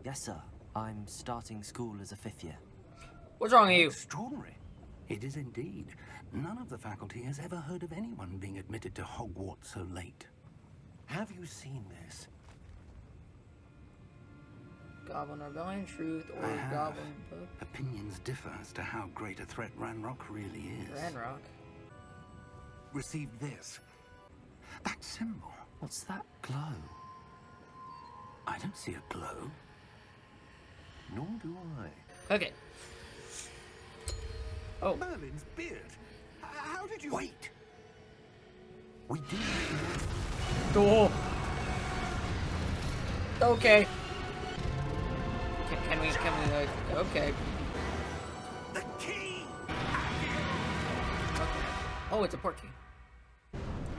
Yes, sir. I'm starting school as a 5th year. What's wrong with you? Extraordinary. It is indeed. None of the faculty has ever heard of anyone being admitted to Hogwarts so late. Have you seen this? Goblin Rebellion, Truth, or I have. Goblin Book? Opinions differ as to how great a threat Ranrock really is. Ranrock. Receive this. That symbol. What's that glow? I don't see a glow. Nor do I. Okay. Oh. Merlin's beard. How did you... Wait! We do. Oh. Okay. Can we, like, okay. The key! Okay. Oh, it's a port key.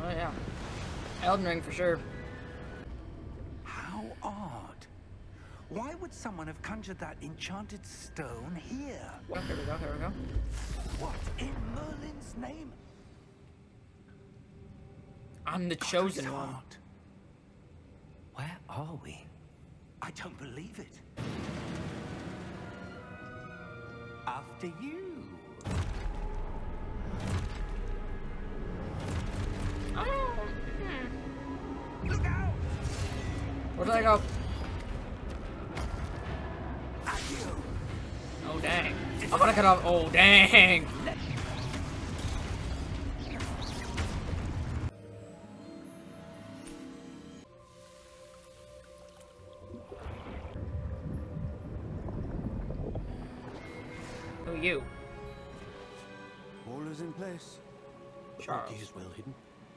Oh, yeah. Elden Ring for sure. How odd. Why would someone have conjured that enchanted stone here? Oh, here we go, here we go. What in Merlin's name? I'm the chosen one. Heart. Where are we? I don't believe it. After you. Oh. Look out! Where did I go? At you. Oh, dang. I'm gonna cut off. Oh, dang. Who are you? All is in place. Charles. Key is well hidden.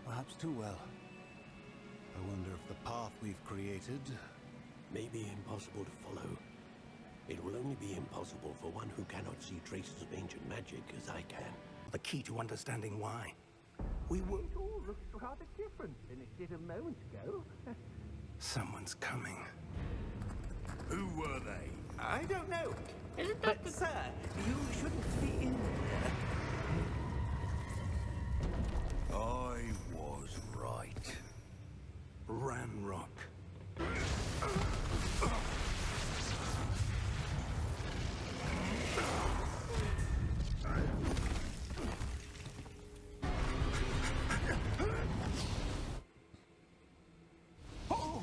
Perhaps too well. I wonder if the path we've created may be impossible to follow. It will only be impossible for one who cannot see traces of ancient magic as I can. The key to understanding why. We will... It all looks rather different than it did a moment ago. Someone's coming. Who were they? I don't know. Isn't that the... Sir, you shouldn't be in here. I was right. Ranrock. Oh!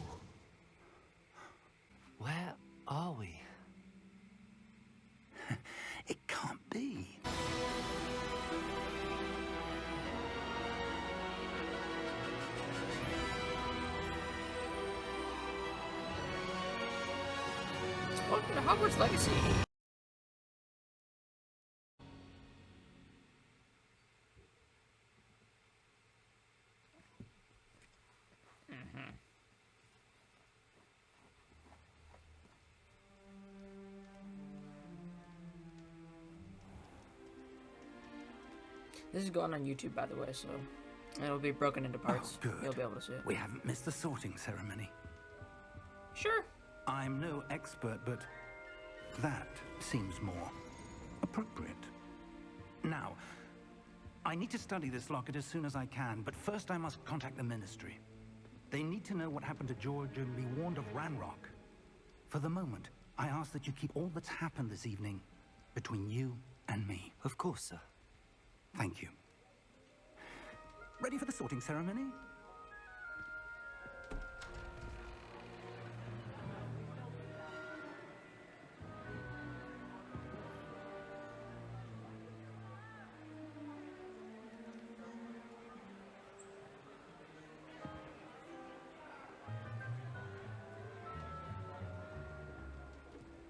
Where are we? It can't be. Welcome to Hogwarts Legacy. This is going on YouTube, by the way, so it'll be broken into parts. Oh, good. You'll be able to see it. We haven't missed the sorting ceremony. Sure. I'm no expert, but that seems more appropriate. Now, I need to study this locket as soon as I can, but first I must contact the Ministry. They need to know what happened to George and be warned of Ranrock. For the moment, I ask that you keep all that's happened this evening between you and me. Of course, sir. Thank you. Ready for the sorting ceremony?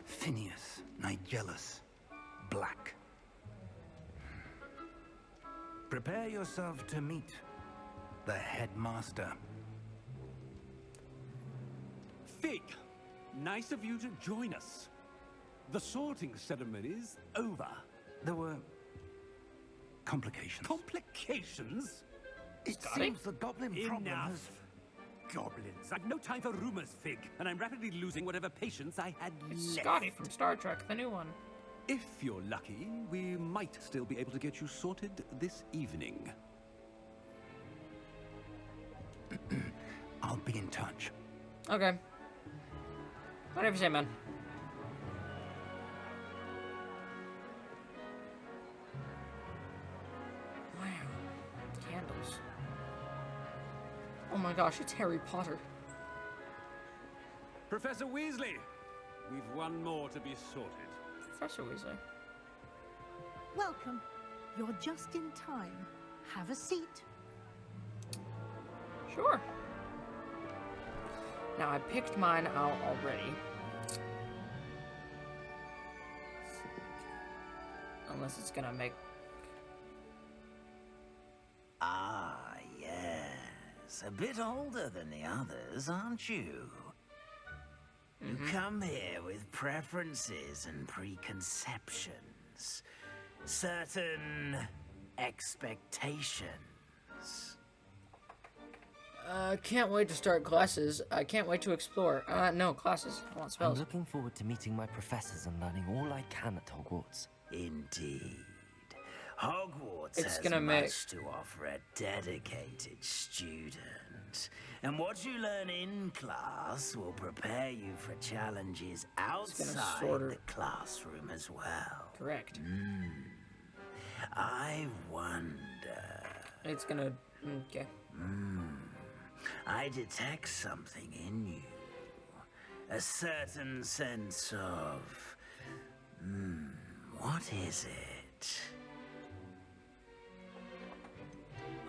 Phineas, Nigellus, Black. Prepare yourself to meet the headmaster. Fig, nice of you to join us. The sorting ceremony's over. There were complications. Complications? It Scotty? seems the goblin problem Enough. has... Goblins. I've no time for rumors, Fig, and I'm rapidly losing whatever patience I had It's left. Scotty from Star Trek, the new one. If you're lucky, we might still be able to get you sorted this evening. I'll be in touch. Okay. Whatever you say, man. Oh my gosh, it's Harry Potter. Professor Weasley, we've one more to be sorted. Professor Weasley. Welcome. You're just in time. Have a seat. Sure. Now, I picked mine out already. Unless it's gonna make... Ah, yes. A bit older than the others, aren't you? You come here with preferences and preconceptions. Certain expectations. Can't wait to start classes. I can't wait to explore. No, classes. I want I'm spells. looking forward to meeting my professors and learning all I can at Hogwarts. Indeed. Hogwarts It's has gonna make- much to offer a dedicated student. And what you learn in class will prepare you for challenges outside sorta- the classroom as well. Correct. I wonder... It's gonna... Okay. I detect something in you. A certain sense of... what is it?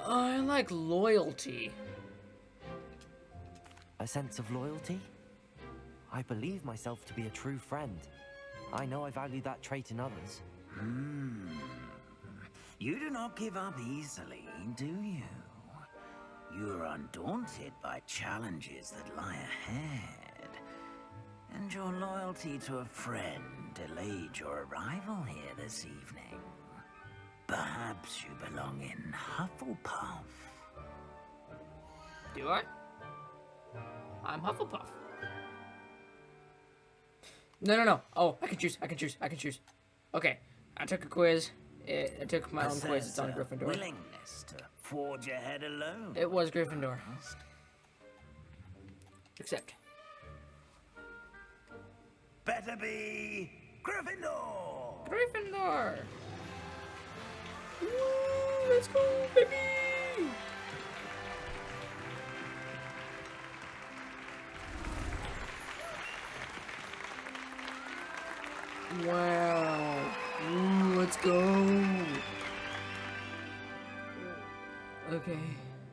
I like loyalty. A sense of loyalty? I believe myself to be a true friend. I know I value that trait in others. You do not give up easily, do you? You are undaunted by challenges that lie ahead. And your loyalty to a friend delayed your arrival here this evening. Perhaps you belong in Hufflepuff. Do I? I'm Hufflepuff. No. Oh, I can choose. Okay, I took a quiz. I took my own quiz. It's on Possess a Gryffindor. willingness to forge ahead alone. It was Gryffindor. Accept. Better be Gryffindor! Gryffindor! Woo, let's go, baby! Wow. Ooh, let's go. Okay.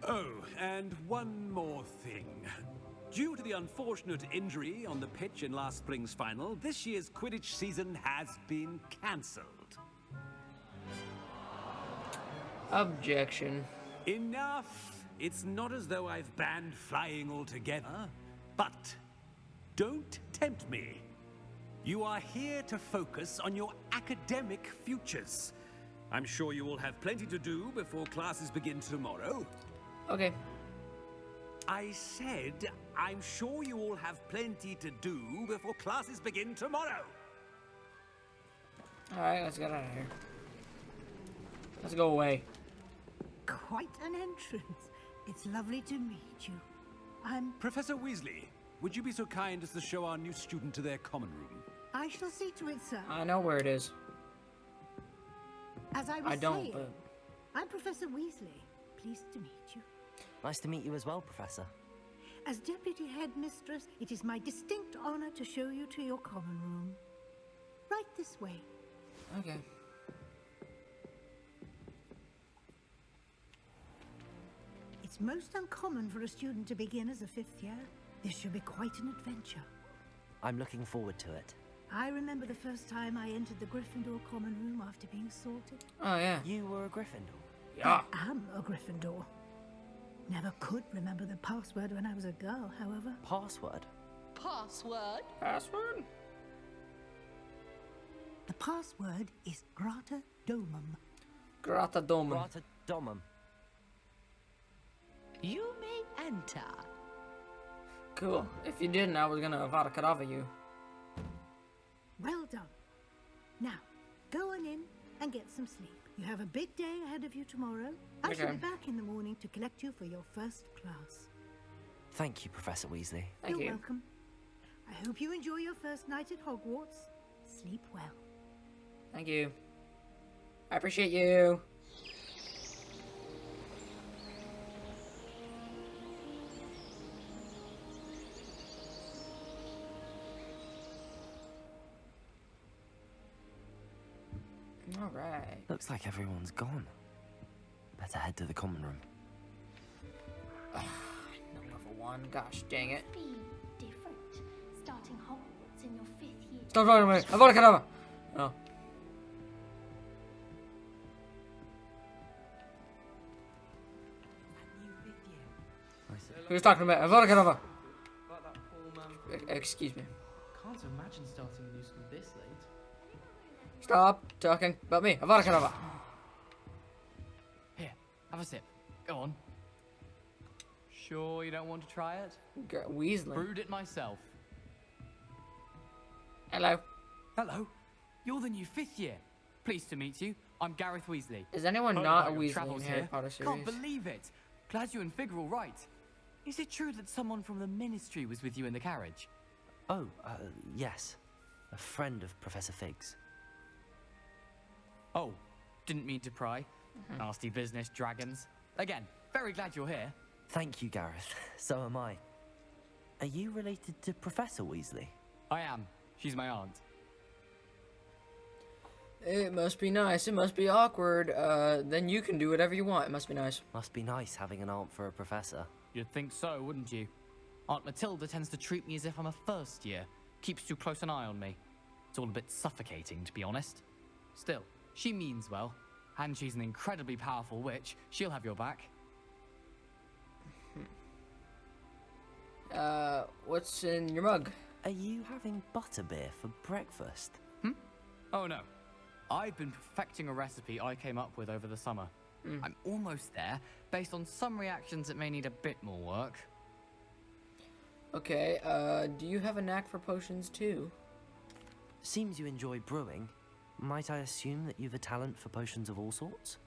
Oh, and one more thing. Due to the unfortunate injury on the pitch in last spring's final, this year's Quidditch season has been cancelled. Objection. Enough! It's not as though I've banned flying altogether, but don't tempt me. You are here to focus on your academic futures. I'm sure you will have plenty to do before classes begin tomorrow. Okay. I said, I'm sure you all have plenty to do before classes begin tomorrow. Alright, let's get out of here. Let's go away. Quite an entrance. It's lovely to meet you. I'm... Professor Weasley, would you be so kind as to show our new student to their common room? I shall see to it, sir. I know where it is. As I was I don't, saying, but... I'm Professor Weasley. Pleased to meet you. Nice to meet you as well, Professor. As Deputy Headmistress, it is my distinct honor to show you to your common room. Right this way. Okay. It's most uncommon for a student to begin as a fifth year. This should be quite an adventure. I'm looking forward to it. I remember the first time I entered the Gryffindor common room after being sorted. Oh, yeah. You were a Gryffindor. Yeah. I am a Gryffindor. Never could remember the password when I was a girl, however. Password? Password? Password? The password is Grata Domum. Grata Domum. Grata Domum. You may enter. Cool. If you didn't, I was gonna Avada Kedavra you. Well done. Now, go on in and get some sleep. You have a big day ahead of you tomorrow. I shall Okay. be back in the morning to collect you for your first class. Thank you, Professor Weasley. Thank You're you. welcome. I hope you enjoy your first night at Hogwarts. Sleep well. Thank you. I appreciate you. Alright. Looks like everyone's gone. Better head to the common room. No level 1. Gosh dang it. Be different. Starting Hogwarts in your 5th year. Stop talking to me. Avada Kedavra. Oh. Who's talking about Avada Kedavra? About that poor man. Excuse me. Can't imagine starting a new school this late. Stop talking about me. Avada Kedavra. Here, have a sip. Go on. Sure you don't want to try it? Weasley. Brewed it myself. Hello. Hello. You're the new 5th year. Pleased to meet you. I'm Gareth Weasley. Is anyone Heard not a about your Weasley in travels Harry here. Potter series? Can't believe it. Glad you and Fig are all right. Is it true that someone from the Ministry was with you in the carriage? Oh, yes. A friend of Professor Fig's. Oh, didn't mean to pry. Nasty business, dragons. Again, very glad you're here. Thank you, Gareth. So am I. Are you related to Professor Weasley? I am. She's my aunt. It must be nice. It must be awkward. Then you can do whatever you want. It must be nice. Must be nice having an aunt for a professor. You'd think so, wouldn't you? Aunt Matilda tends to treat me as if I'm a first year. Keeps too close an eye on me. It's all a bit suffocating, to be honest. Still, she means well. And she's an incredibly powerful witch. She'll have your back. What's in your mug? Are you having butterbeer for breakfast? Oh no. I've been perfecting a recipe I came up with over the summer. I'm almost there. Based on some reactions, it may need a bit more work. Okay, do you have a knack for potions too? Seems you enjoy brewing. Might I assume that you've a talent for potions of all sorts?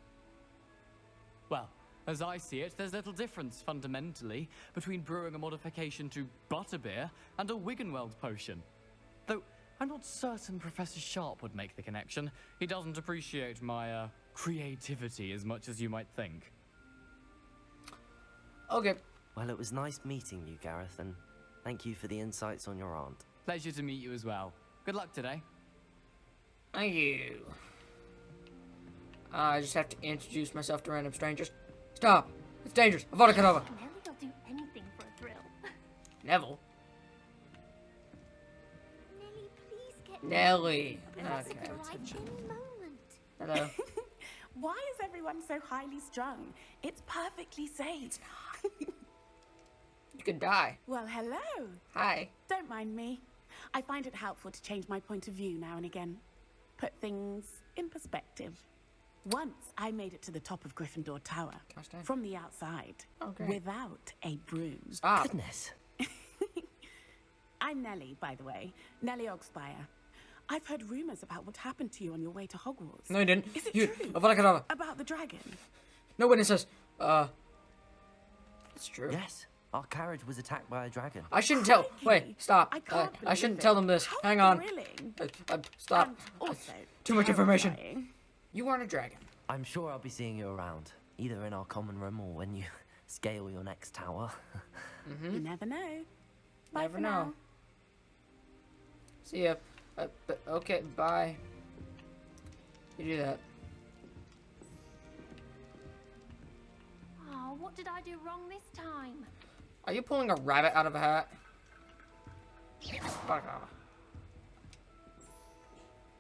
Well, as I see it, there's little difference, fundamentally, between brewing a modification to butterbeer and a Wiggenweld potion. Though, I'm not certain Professor Sharp would make the connection. He doesn't appreciate my, creativity as much as you might think. Okay. Well, it was nice meeting you, Gareth, and thank you for the insights on your aunt. Pleasure to meet you as well. Good luck today. Thank you. I just have to introduce myself to random strangers. Stop! It's dangerous. Avada Kedavra. Nelly will do anything for a thrill. Neville. Nelly, please get Nelly. Professor Okay. could arrive any moment. Hello. Why is everyone so highly strung? It's perfectly safe. You could die. Well, hello. Hi. Don't mind me. I find it helpful to change my point of view now and again. Put things in perspective. Once I made it to the top of Gryffindor Tower Gosh dang. from the outside without a broom. Stop. Goodness. I'm Nelly, by the way. Nelly Ogspire. I've heard rumors about what happened to you on your way to Hogwarts. No, you didn't. Is it You- true? Avada Kedavra. About the dragon? No witnesses. It's true. Yes, our carriage was attacked by a dragon. I shouldn't tell. Crikey. Wait, stop. I can't I believe shouldn't it. tell them this. How Hang on. thrilling. Stop. And also, Too much information. terrifying. You aren't a dragon. I'm sure I'll be seeing you around, either in our common room or when you scale your next tower. You never know. Bye Never for know. now. See ya. Okay, bye. You do that. Oh, what did I do wrong this time? Are you pulling a rabbit out of a hat? Avada Kedavra.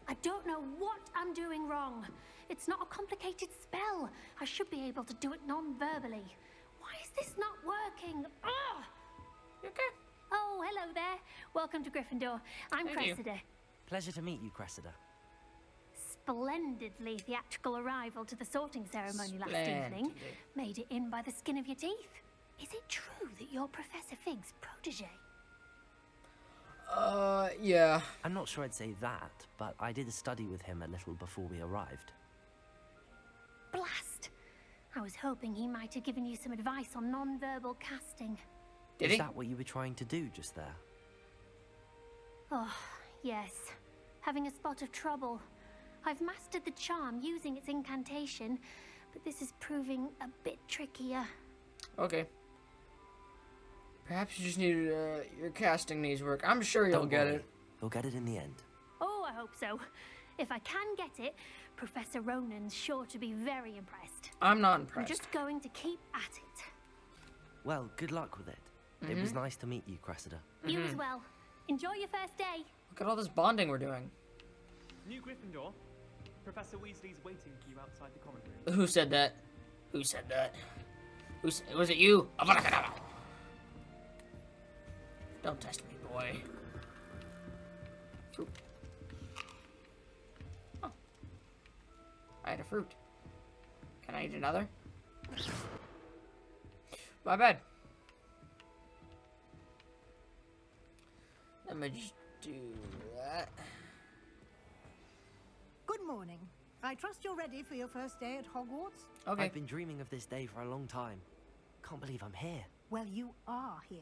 I don't know what I'm doing wrong. It's not a complicated spell. I should be able to do it non-verbally. Why is this not working? Ugh! You okay? Oh, hello there. Welcome to Gryffindor. I'm Thank you. Cressida. Pleasure to meet you, Cressida. Splendidly theatrical arrival to the sorting ceremony last evening. Splendidly. Made it in by the skin of your teeth. Is it true that you're Professor Fig's protege? Yeah. I'm not sure I'd say that, but I did study with him a little before we arrived. Blast! I was hoping he might have given you some advice on non-verbal casting. Did Is he? that what you were trying to do just there? Oh, yes. Having a spot of trouble. I've mastered the charm using its incantation, but this is proving a bit trickier. Okay. Perhaps you just need your casting needs work. I'm sure you'll Don't get worry. it. You'll get it in the end. Oh, I hope so. If I can get it, Professor Ronan's sure to be very impressed. I'm not I'm impressed. just going to keep at it. Well, good luck with it. It was nice to meet you, Cressida. You as well. Enjoy your first day. Look at all this bonding we're doing. New Gryffindor. Professor Weasley's waiting for you outside the common room. Who said that? Who said that? Was it you? Avada Kedavra. Don't test me, boy. Fruit. Oh. I had a fruit. Can I eat another? My bad. Let me just do that. Good morning. I trust you're ready for your first day at Hogwarts? Okay. I've been dreaming of this day for a long time. Can't believe I'm here. Well, you are here.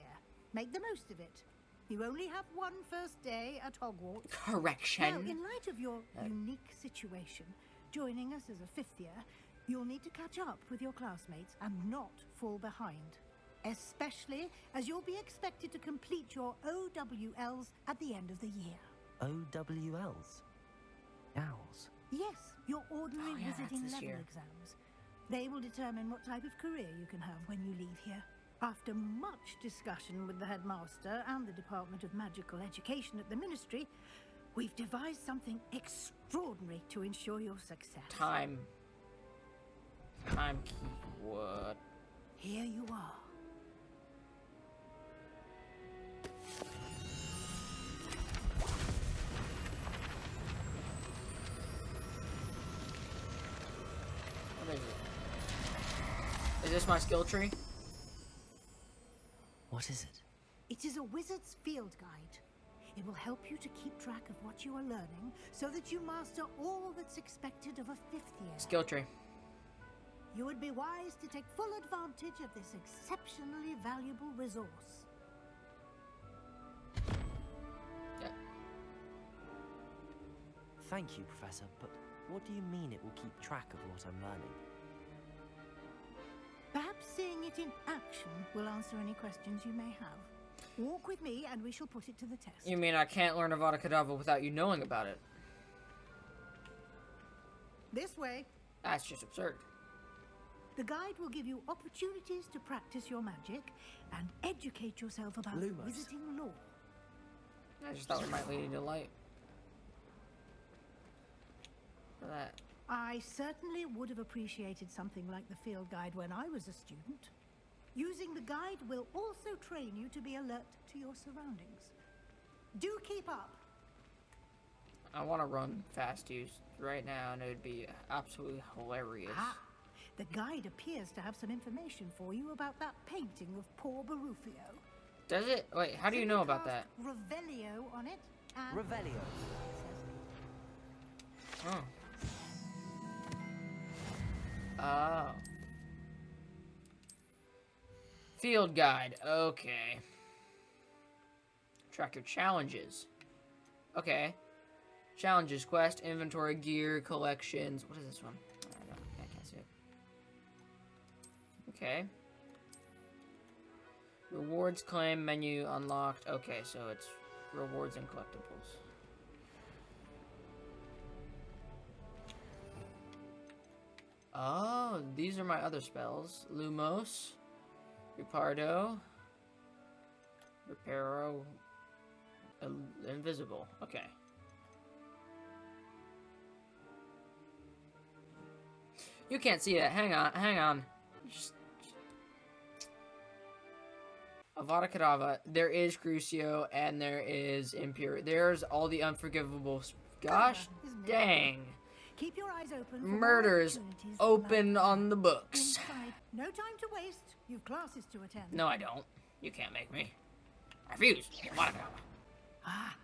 Make the most of it. You only have one first day at Hogwarts. Correction. Now, in light of your unique situation, joining us as a fifth year, you'll need to catch up with your classmates and not fall behind. Especially as you'll be expected to complete your OWLs at the end of the year. OWLs? Owls. Yes, your ordinary Oh, yeah, that's visiting this level year. exams. They will determine what type of career you can have when you leave here. After much discussion with the headmaster and the Department of Magical Education at the Ministry, we've devised something extraordinary to ensure your success. Time keyword. Here you are. What is it? Is this my skill tree? What is it? It is a wizard's field guide. It will help you to keep track of what you are learning so that you master all that's expected of a fifth year. Skill tree. You would be wise to take full advantage of this exceptionally valuable resource. Yeah. Thank you, Professor, but what do you mean it will keep track of what I'm learning? Perhaps seeing it in action will answer any questions you may have. Walk with me and we shall put it to the test. You mean I can't learn Avada Kedavra without you knowing about it? This way. That's just absurd. The guide will give you opportunities to practice your magic and educate yourself about Lumos. visiting lore. I just thought we might lead into light. For that. I certainly would have appreciated something like the field guide when I was a student. Using the guide will also train you to be alert to your surroundings. Do keep up. I want to run fast use right now, and it would be absolutely hilarious. Ah, the guide appears to have some information for you about that painting of poor Barufio. Does it? Wait, how do you know about that? Revelio on it. And Revelio. Oh. Oh. Field guide. Okay. Track your challenges. Okay. Challenges, quest, inventory, gear, collections. What is this one? I can't see it. Okay. Rewards, claim, menu unlocked. Okay, so it's rewards and collectibles. Oh, these are my other spells. Lumos, Repardo, Reparo, Invisible. Okay. You can't see that. Hang on. Avada Kedavra. There is Crucio and there is Impure. There's all the unforgivable. Gosh dang. keep your eyes open for Murders more opportunities open like on the books. inside. No time to waste. You've classes to attend. No, I don't. You can't make me. I refuse. Avada Kedavra. Ah,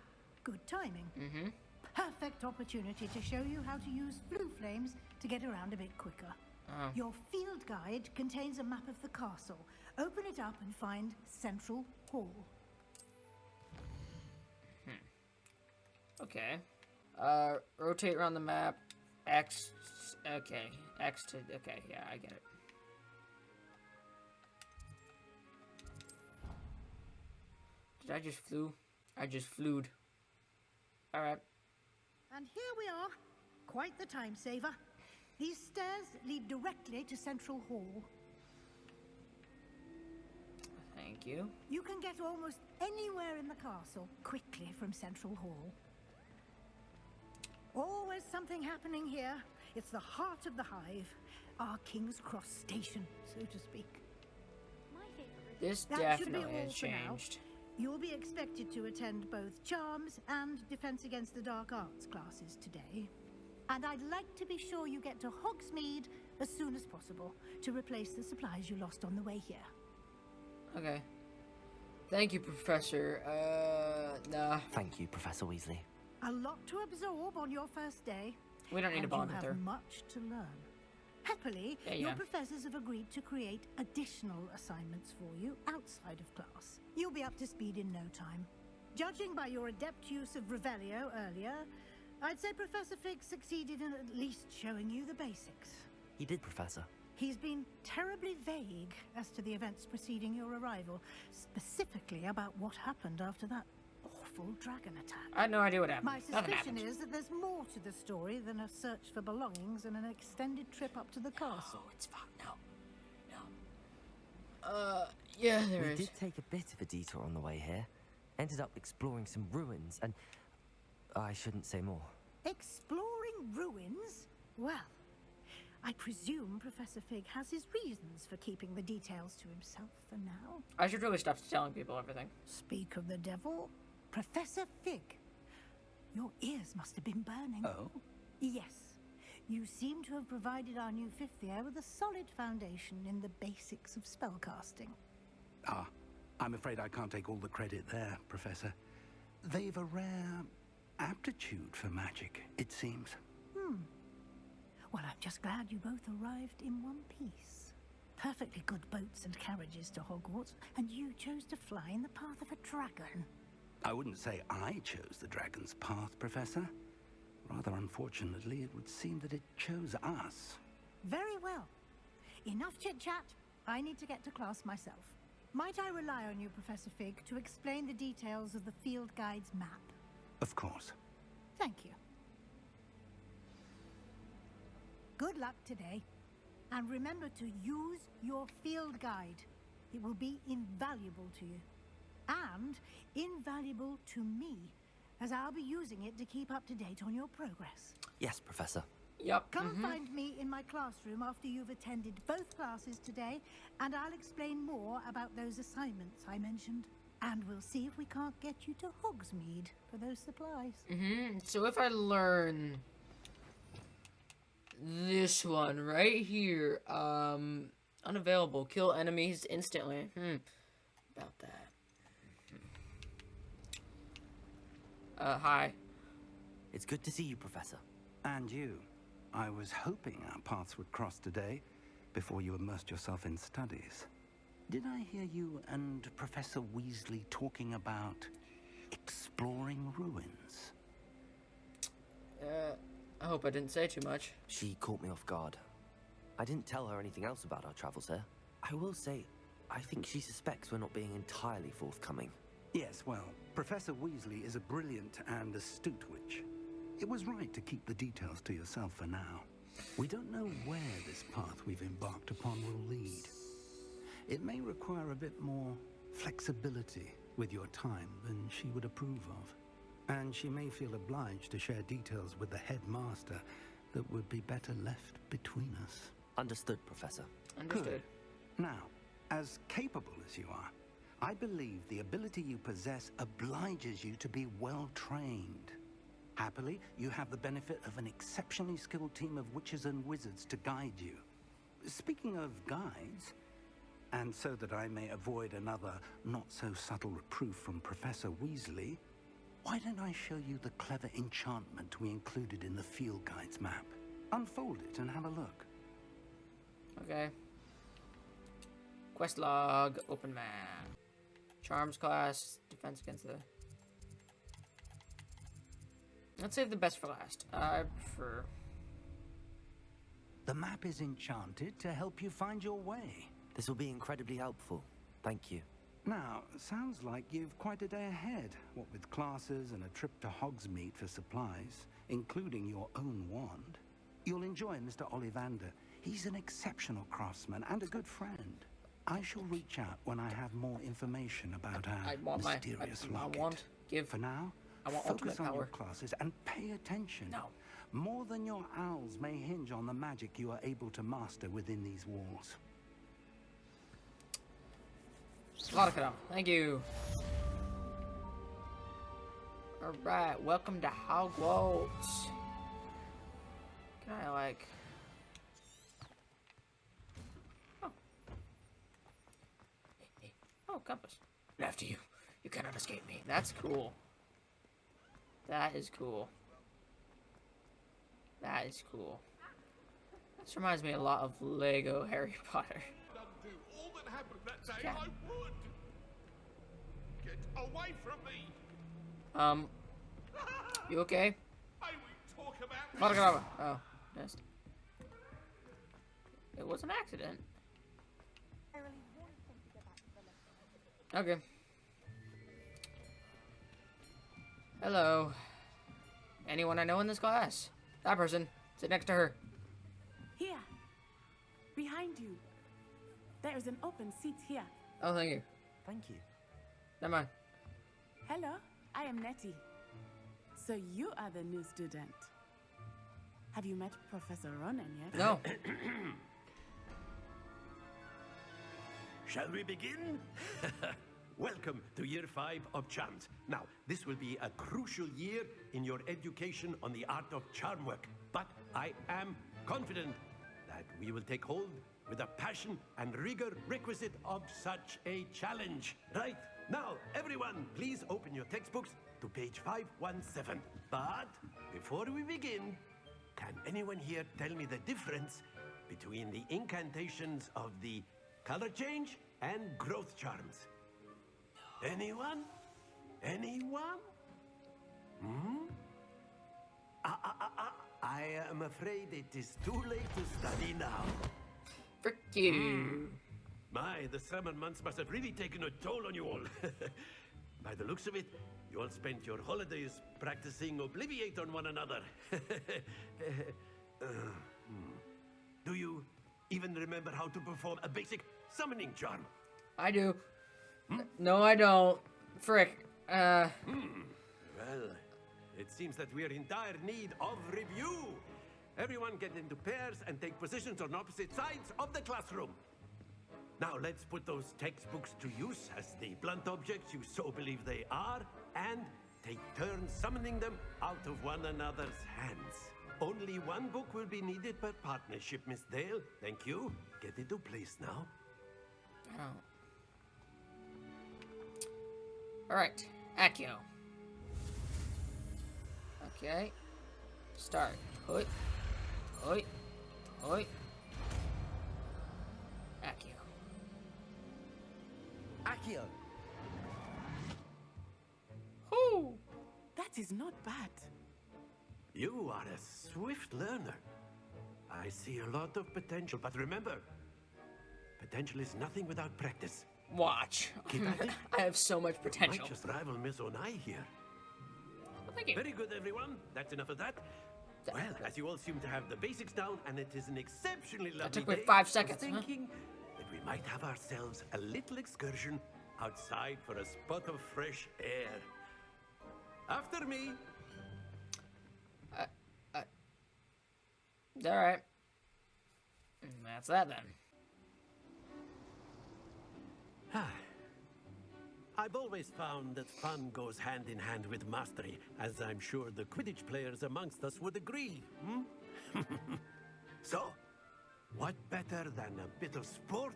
good timing. Mm-hmm. Perfect opportunity to show you how to use blue flames to get around a bit quicker. Oh. Your field guide contains a map of the castle. Open it up and find Central Hall. Okay. Rotate around the map. X. Okay. X to. Okay, yeah, I get it. Did I just flew? I just flewed. Alright. And here we are. quite the time saver. These stairs lead directly to Central Hall. Thank you. You can get almost anywhere in the castle quickly from Central Hall. Always something happening here. It's the heart of the hive, our King's Cross station, so to speak. This That should be definitely all has for now. changed. You'll be expected to attend both Charms and Defense Against the Dark Arts classes today. And I'd like to be sure you get to Hogsmeade as soon as possible to replace the supplies you lost on the way here. Okay. Thank you, Professor. Nah. Thank you, Professor Weasley. A lot to absorb on your first day. We don't need to bond you with have her. much to learn. Happily, Yeah, your yeah. professors have agreed to create additional assignments for you outside of class. You'll be up to speed in no time. Judging by your adept use of Revelio earlier, I'd say Professor Fig succeeded in at least showing you the basics. He did, Professor. He's been terribly vague as to the events preceding your arrival, specifically about what happened after that awful dragon attack. I had no idea what happened. My Nothing suspicion happened. is that there's more to the story than a search for belongings and an extended trip up to the castle. Oh, it's fine. No. Yeah, there We is. did take a bit of a detour on the way here. Ended up exploring some ruins and... I shouldn't say more. Exploring ruins? Well, I presume Professor Fig has his reasons for keeping the details to himself for now. I should really stop telling people everything. Speak of the devil, Professor Fig. Your ears must have been burning. Oh? Yes. You seem to have provided our new fifth year with a solid foundation in the basics of spellcasting. Ah, I'm afraid I can't take all the credit there, Professor. They've a rare aptitude for magic, it seems. Well, I'm just glad you both arrived in one piece. Perfectly good boats and carriages to Hogwarts, and you chose to fly in the path of a dragon. I wouldn't say I chose the dragon's path, Professor. Rather unfortunately, it would seem that it chose us. Very well. Enough chit-chat. I need to get to class myself. Might I rely on you, Professor Fig, to explain the details of the field guide's map? Of course. Thank you. Good luck today. And remember to use your field guide. It will be invaluable to you. And invaluable to me, as I'll be using it to keep up to date on your progress. Yes, Professor. Yup. Come find me in my classroom after you've attended both classes today, and I'll explain more about those assignments I mentioned. And we'll see if we can't get you to Hogsmeade for those supplies. So if I learn this one right here, unavailable, kill enemies instantly. About that. Hi. It's good to see you, Professor. And you. I was hoping our paths would cross today, before you immersed yourself in studies. Did I hear you and Professor Weasley talking about exploring ruins? I hope I didn't say too much. She caught me off guard. I didn't tell her anything else about our travels here. I will say, I think she suspects we're not being entirely forthcoming. Yes, well, Professor Weasley is a brilliant and astute witch. It was right to keep the details to yourself for now. We don't know where this path we've embarked upon will lead. It may require a bit more flexibility with your time than she would approve of. And she may feel obliged to share details with the headmaster that would be better left between us. Understood, Professor. Understood. Good. Now, as capable as you are, I believe the ability you possess obliges you to be well trained. Happily, you have the benefit of an exceptionally skilled team of witches and wizards to guide you. Speaking of guides, and so that I may avoid another not-so-subtle reproof from Professor Weasley, why don't I show you the clever enchantment we included in the field guide's map? Unfold it and have a look. Okay. Quest log, open map. Charms class, defense against the... Let's save the best for last. I prefer... The map is enchanted to help you find your way. This will be incredibly helpful. Thank you. Now, sounds like you've quite a day ahead, what with classes and a trip to Hogsmeade for supplies. including your own wand. You'll enjoy Mr. Ollivander. He's an exceptional craftsman and a good friend. I shall reach out when I have more information about our mysterious locket. For now, focus on your classes and pay attention. No. More than your owls may hinge on the magic you are able to master within these walls. Lock thank you. Alright, welcome to Hogwarts. Can I, like... Oh. Hey. Oh, compass. After you. You cannot escape me. That's cool. That is cool. That is cool. This reminds me a lot of Lego Harry Potter. All that happened that day, I would. Get away from me. You okay? I will talk about Photographer. Oh, missed. It was an accident. Okay. Hello. Anyone I know in this class? That person. Sit next to her. Here. Behind you. There is an open seat here. Oh, thank you. Thank you. Never mind. Hello, I am Nettie. So you are the new student. Have you met Professor Ronan yet? No. Shall we begin? Welcome to Year 5 of Charms. Now, this will be a crucial year in your education on the art of charm work. But I am confident that we will take hold with the passion and rigor requisite of such a challenge. Right? Now, everyone, please open your textbooks to page 517. But before we begin, can anyone here tell me the difference between the incantations of the color change and growth charms? Anyone? Anyone? I am afraid it is too late to study now. Frick you. My, the summer months must have really taken a toll on you all. By the looks of it, you all spent your holidays practicing Obliviate on one another. Do you even remember how to perform a basic summoning charm? I do. No, I don't. Frick. Well, it seems that we are in dire need of review. Everyone get into pairs and take positions on opposite sides of the classroom. Now let's put those textbooks to use as the blunt objects you so believe they are, and take turns summoning them out of one another's hands. Only one book will be needed per partnership, Miss Dale. Thank you. Get into place now. Oh. Alright, Accio. Okay. Start. Hoi. Hoi. Hoi. Accio. Accio! Whoo! That is not bad. You are a swift learner. I see a lot of potential, but remember, potential is nothing without practice. Watch. Keep at it. I have so much potential. Might just rival Miss Onai here. Well, thank you. Very good, everyone. That's enough of that. Well, as you all seem to have the basics down, and it is an exceptionally lovely That took me day, 5 seconds. I was thinking that we might have ourselves a little excursion outside for a spot of fresh air. After me. Alright. That's that then. I've always found that fun goes hand in hand with mastery, as I'm sure the Quidditch players amongst us would agree. So, what better than a bit of sport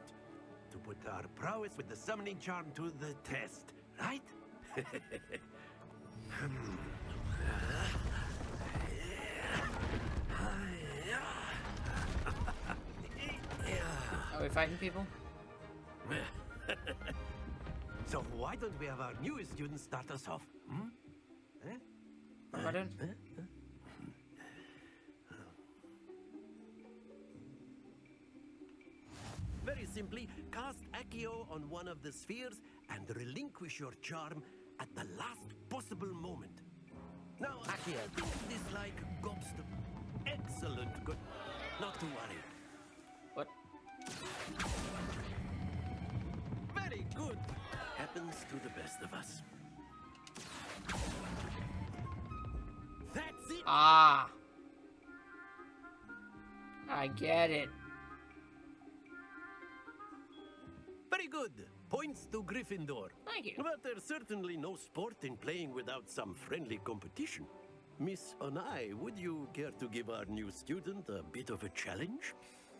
to put our prowess with the summoning charm to the test, right? Are we fighting people? So why don't we have our newest student start us off? What am I doing? Very simply, cast Accio on one of the spheres and relinquish your charm at the last possible moment. Now, Akia, think of this like gobster. Excellent. Good. Not to worry. What? Very good. Happens to the best of us. That's it. Ah. I get it. Very good. Points to Gryffindor. Thank you. But there's certainly no sport in playing without some friendly competition. Miss Onai, would you care to give our new student a bit of a challenge?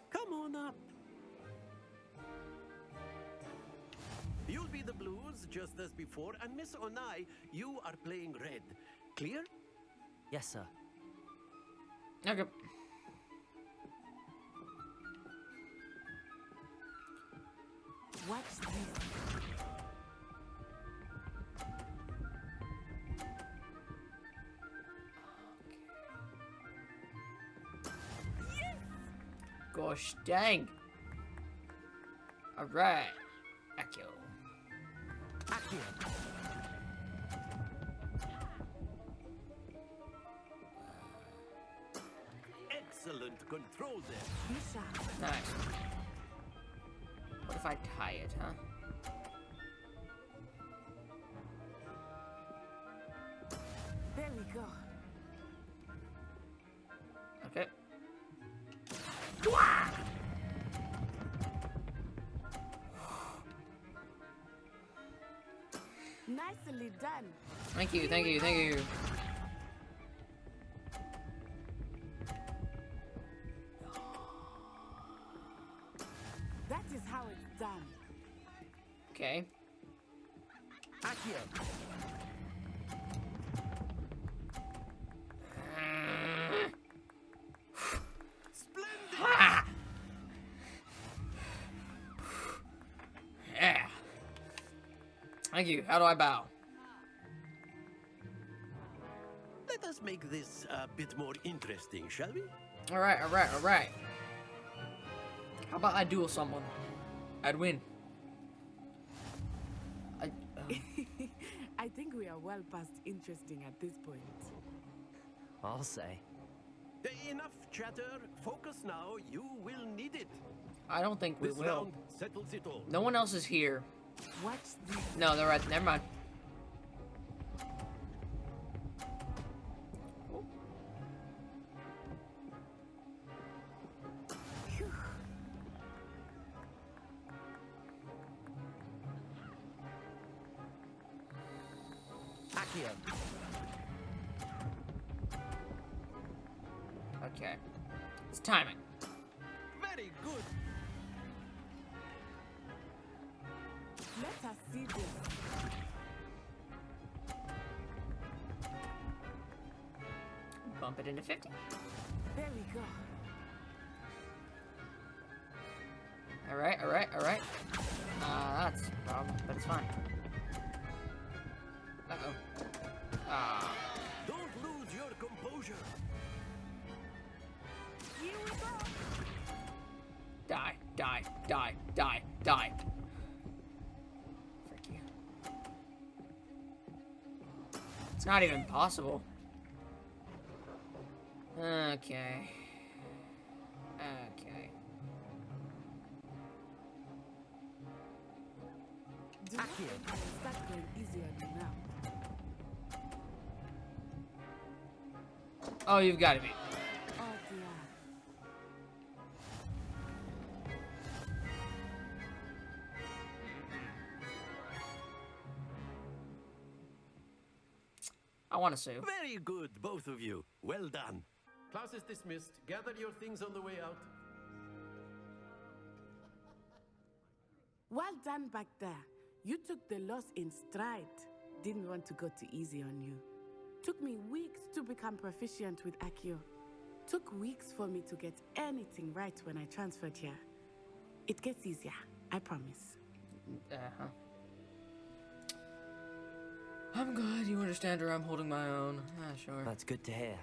Come on up. You'll be the blues, just as before, and Miss Onai, you are playing red. Clear? Yes, sir. Okay. Watch this. Gosh dang. Alright. Accio. Excellent control there. Lisa. Nice. What if I tie it, huh? There we go. Okay. Nicely done. Thank you, thank you, thank you. That is how it's done. Okay. Splendid. Yeah. Thank you. How do I bow? Let us make this a bit more interesting, shall we? Alright, alright, alright. How about I duel someone? I'd win. I think we are well past interesting at this point. I'll say. Enough chatter. Focus now. You will need it. I don't think we This will. round settles it all. No one else is here. Watch this. No, they're right. Never mind. Phew. Okay. It's timing. Very good. Let us see this. Bump it into 50. There we go. Alright, alright, alright. That's a problem, but it's fine. Uh-oh. Ah. Don't lose your composure. Here we go. Die, die, die, die, die. Frick you. It's not even possible. Okay. Okay. Do not think I will start going easy on you now. Oh, you've got to be. Oh dear. I want to sue. Very good, both of you. Well done. Class is dismissed. Gather your things on the way out. Well done back there. You took the loss in stride. Didn't want to go too easy on you. Took me weeks to become proficient with Accio. Took weeks for me to get anything right when I transferred here. It gets easier, I promise. Uh-huh. I'm glad you understand where I'm holding my own. Ah, sure. That's good to hear.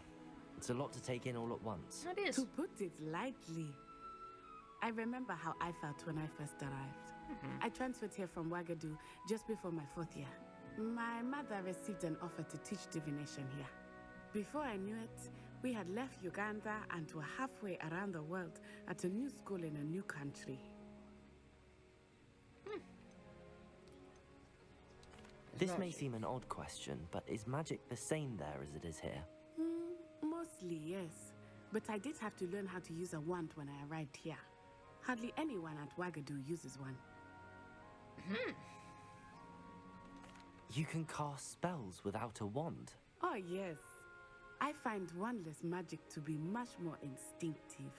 It's a lot to take in all at once. It is. To put it lightly, I remember how I felt when I first arrived. I transferred here from Wagadu just before my 4th year. My mother received an offer to teach divination here. Before I knew it, we had left Uganda and were halfway around the world at a new school in a new country. This may seem an odd question, but is magic the same there as it is here? Mostly, yes. But I did have to learn how to use a wand when I arrived here. Hardly anyone at Wagadu uses one. You can cast spells without a wand? Oh, yes. I find wandless magic to be much more instinctive.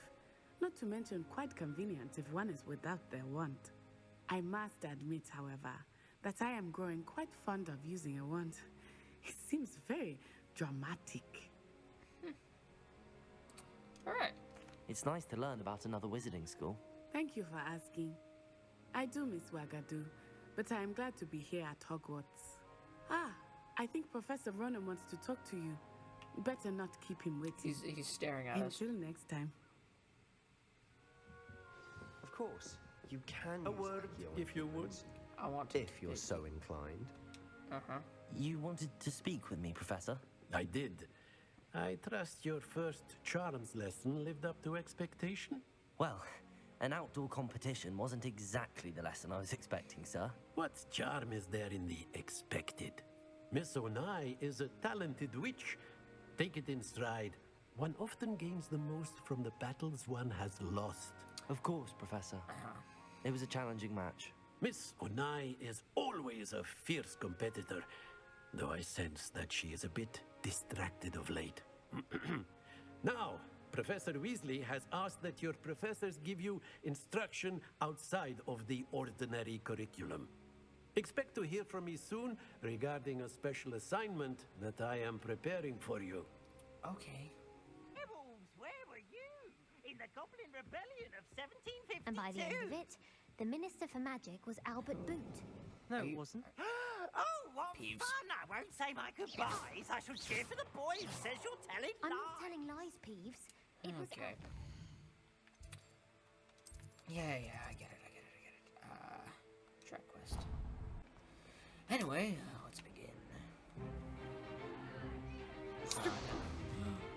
Not to mention quite convenient if one is without their wand. I must admit, however, that I am growing quite fond of using a wand. It seems very dramatic. Alright. It's nice to learn about another wizarding school. Thank you for asking. I do miss Wagadu, but I am glad to be here at Hogwarts. I think Professor Ronan wants to talk to you. Better not keep him waiting. He's staring at us. Until next time. Of course, you can A use word, Accio if you would. I want to. if you're so inclined. You wanted to speak with me, Professor? I did. I trust your first charms lesson lived up to expectation? Well, an outdoor competition wasn't exactly the lesson I was expecting, sir. What charm is there in the expected? Miss Onai is a talented witch. Take it in stride. One often gains the most from the battles one has lost. Of course, Professor. It was a challenging match. Miss Onai is always a fierce competitor, though I sense that she is a bit distracted of late. Now, Professor Weasley has asked that your professors give you instruction outside of the ordinary curriculum. Expect to hear from me soon regarding a special assignment that I am preparing for you. Okay. Nibbles, where were you? In the Goblin Rebellion of 1752? And by the end of it, the Minister for Magic was Albert Boot. No, it wasn't. Oh, what Peeves. fun! I won't say my goodbyes. I shall cheer for the boy who says you're telling I'm lies. not telling lies, Peeves. It was Okay. Yeah, I get it. Track quest. Anyway, let's begin.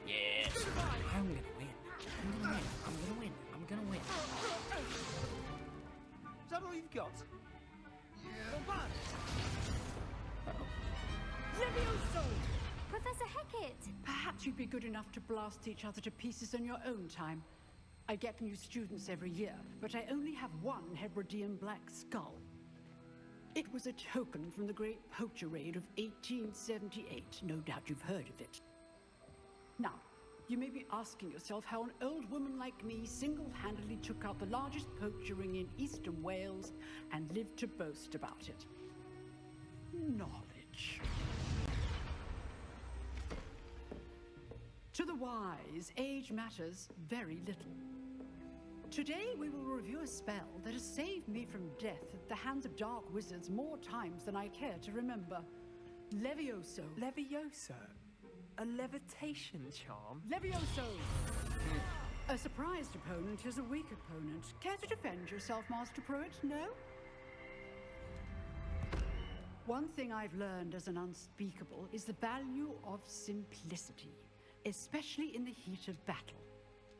Yes! I'm gonna win. I'm gonna win. Is that all you've got? Professor Hecat! Perhaps you'd be good enough to blast each other to pieces in your own time. I get new students every year, but I only have one Hebridean black skull. It was a token from the Great Poacher Raid of 1878. No doubt you've heard of it. Now, you may be asking yourself how an old woman like me single-handedly took out the largest poacher ring in eastern Wales and lived to boast about it. Knowledge. To the wise, age matters very little. Today we will review a spell that has saved me from death at the hands of dark wizards more times than I care to remember. Levioso. Levioso? A levitation charm? Levioso! A surprised opponent is a weak opponent. Care to defend yourself, Master Pruitt? No? One thing I've learned as an unspeakable is the value of simplicity, especially in the heat of battle.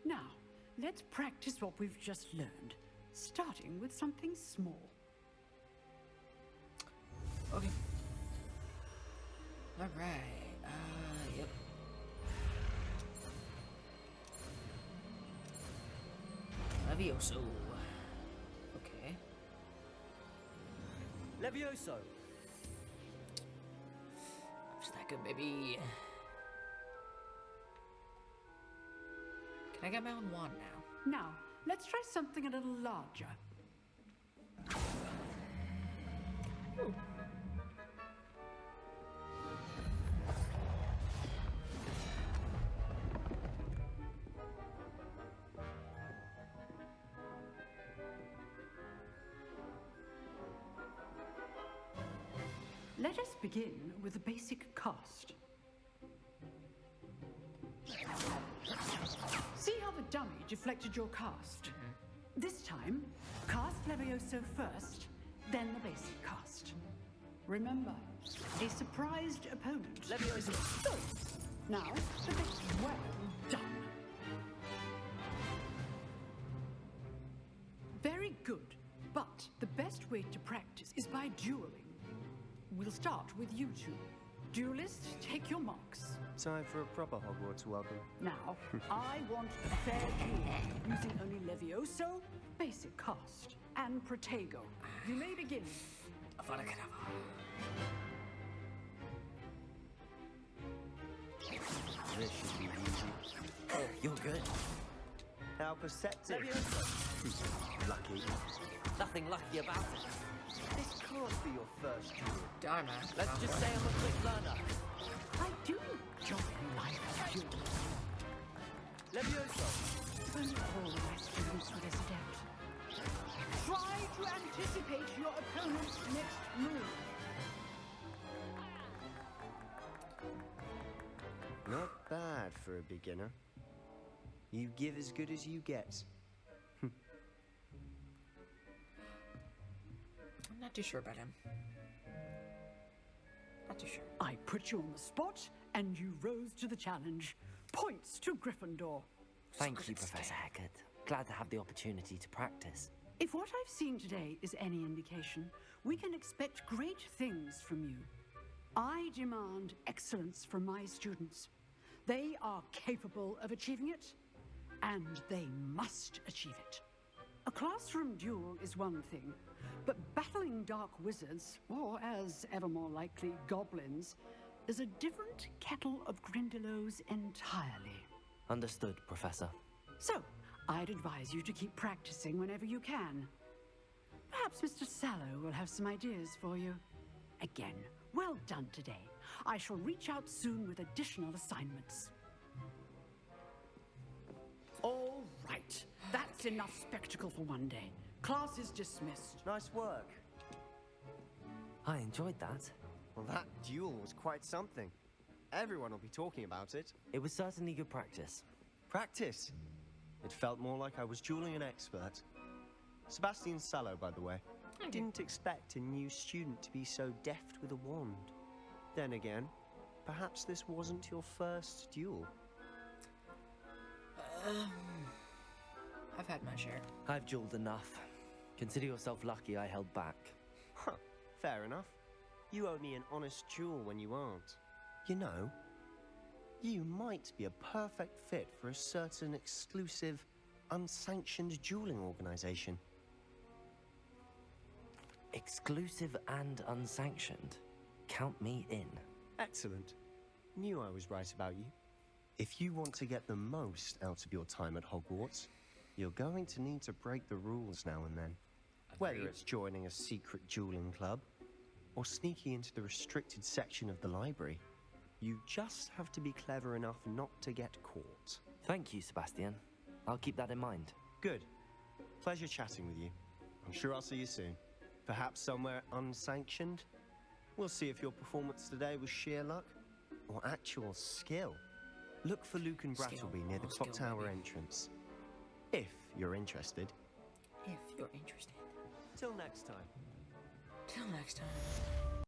Now, let's practice what we've just learned, starting with something small. Okay. Alright. Yep. Levioso. Okay. Levioso! Stack up, baby. Can I get my own wand now? Now, let's try something a little larger. Ooh. Let us begin with a basic cast. See how the dummy deflected your cast? This time, cast Levioso first, then the basic cast. Remember, a surprised opponent. Levioso! So, Now, the next well done. Very good, but the best way to practice is by dueling. We'll start with you two. Duelists, take your marks. Time for a proper Hogwarts welcome. Now, I want a fair duel, using only Levioso, basic cast, and Protego. You may begin. This should be easy. Oh, you're good. How perceptive. Lucky. Nothing lucky about it. This can't be your first duel. Darn, Let's just say I'm a quick learner. I do enjoy life duel. Levioso. Only all my students were this adept. Try to anticipate your opponent's next move. Not bad for a beginner. You give as good as you get. I'm not too sure about him. Not too sure. I put you on the spot, and you rose to the challenge. Points to Gryffindor. Thank you, Professor Hecat. Glad to have the opportunity to practice. If what I've seen today is any indication, we can expect great things from you. I demand excellence from my students. They are capable of achieving it, and they must achieve it. A classroom duel is one thing, but battling dark wizards, or as ever more likely, goblins, is a different kettle of Grindylows entirely. Understood, Professor. So, I'd advise you to keep practicing whenever you can. Perhaps Mr. Sallow will have some ideas for you. Again, well done today. I shall reach out soon with additional assignments. All right. That's enough spectacle for one day. Class is dismissed. Nice work. I enjoyed that. Well, that duel was quite something. Everyone will be talking about it. It was certainly good practice. Practice? It felt more like I was dueling an expert. Sebastian Sallow, by the way. I didn't expect a new student to be so deft with a wand. Then again, perhaps this wasn't your first duel. I've had my share. I've dueled enough. Consider yourself lucky I held back. Huh, fair enough. You owe me an honest duel when you aren't. You know, you might be a perfect fit for a certain exclusive, unsanctioned dueling organization. Exclusive and unsanctioned. Count me in. Excellent. Knew I was right about you. If you want to get the most out of your time at Hogwarts, you're going to need to break the rules now and then. Whether it's joining a secret dueling club, or sneaking into the restricted section of the library, you just have to be clever enough not to get caught. Thank you, Sebastian. I'll keep that in mind. Good. Pleasure chatting with you. I'm sure I'll see you soon. Perhaps somewhere unsanctioned? We'll see if your performance today was sheer luck or actual skill. Look for Luke and Brattleby near the clock tower entrance. If you're interested. If you're interested. Till next time. Till next time.